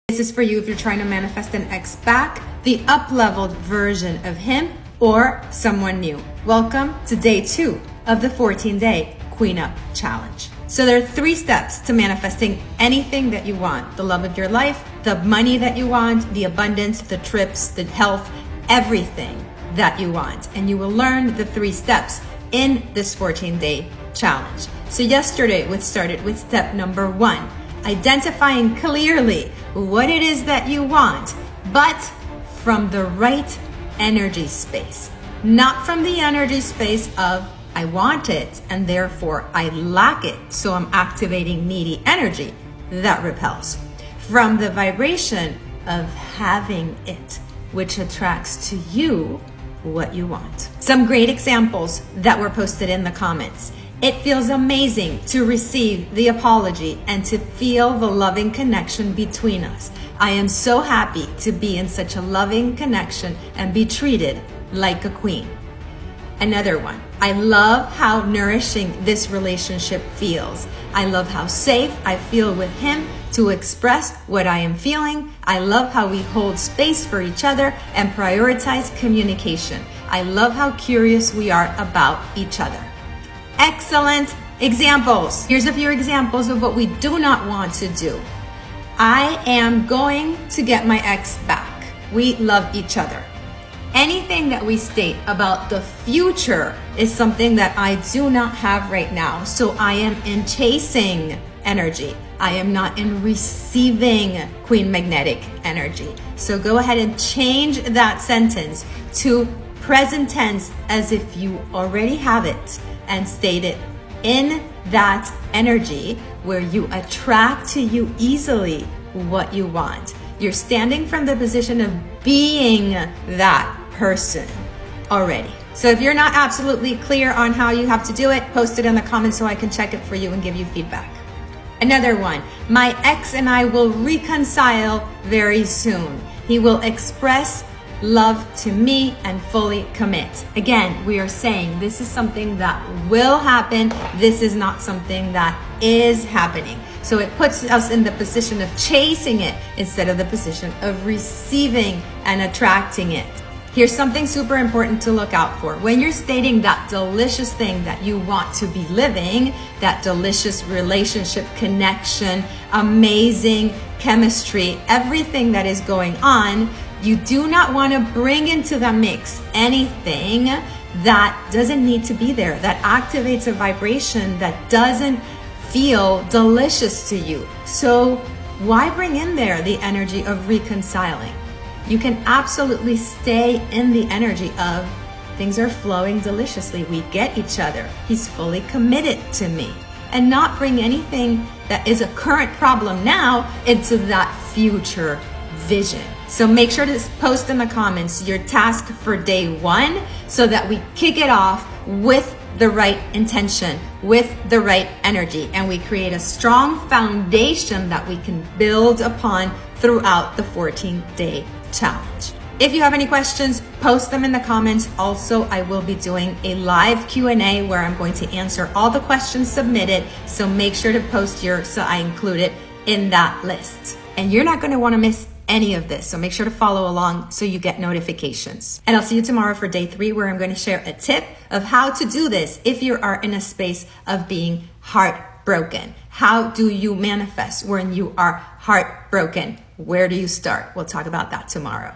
This is for you if you're trying to manifest an ex back, the up-leveled version of him, or someone new. Welcome to day 2 of the 14-day Queen Up Challenge. So there are 3 steps to manifesting anything that you want: the love of your life, the money that you want, the abundance, the trips, the health, everything that you want. And you will learn the 3 steps in this 14-day challenge. So yesterday we started with step number 1, identifying clearly what it is that you want, but from the right energy space, not from the energy space of I want it and therefore I lack it, so I'm activating needy energy. That repels. From the vibration of having it, which attracts to you what you want. Some great examples that were posted in the comments. It feels amazing to receive the apology and to feel the loving connection between us. I am so happy to be in such a loving connection and be treated like a queen. Another one, I love how nourishing this relationship feels. I love how safe I feel with him to express what I am feeling. I love how we hold space for each other and prioritize communication. I love how curious we are about each other. Excellent examples. Here's a few examples of what we do not want to do. I am going to get my ex back. We love each other. Anything that we state about the future is something that I do not have right now. So I am in chasing energy. I am not in receiving Queen Magnetic energy. So go ahead and change that sentence to present tense as if you already have it, and state it in that energy where you attract to you easily what you want. You're standing from the position of being that person already. So if you're not absolutely clear on how you have to do it, post it in the comments so I can check it for you and give you feedback. Another one, my ex and I will reconcile very soon. He will express love to me and fully commit. Again, we are saying this is something that will happen. This is not something that is happening. So it puts us in the position of chasing it instead of the position of receiving and attracting it. Here's something super important to look out for. When you're stating that delicious thing that you want to be living, that delicious relationship, connection, amazing chemistry, everything that is going on, you do not want to bring into the mix anything that doesn't need to be there, that activates a vibration that doesn't feel delicious to you. So why bring in there the energy of reconciling? You can absolutely stay in the energy of things are flowing deliciously. We get each other. He's fully committed to me. And not bring anything that is a current problem now into that future vision. So make sure to post in the comments your task for day 1 so that we kick it off with the right intention, with the right energy, and we create a strong foundation that we can build upon throughout the 14-day challenge. If you have any questions, post them in the comments. Also, I will be doing a live Q&A where I'm going to answer all the questions submitted. So make sure to post yours so I include it in that list. And you're not going to want to miss any of this. So make sure to follow along so you get notifications. And I'll see you tomorrow for day 3, where I'm going to share a tip of how to do this if you are in a space of being heartbroken. How do you manifest when you are heartbroken? Where do you start? We'll talk about that tomorrow.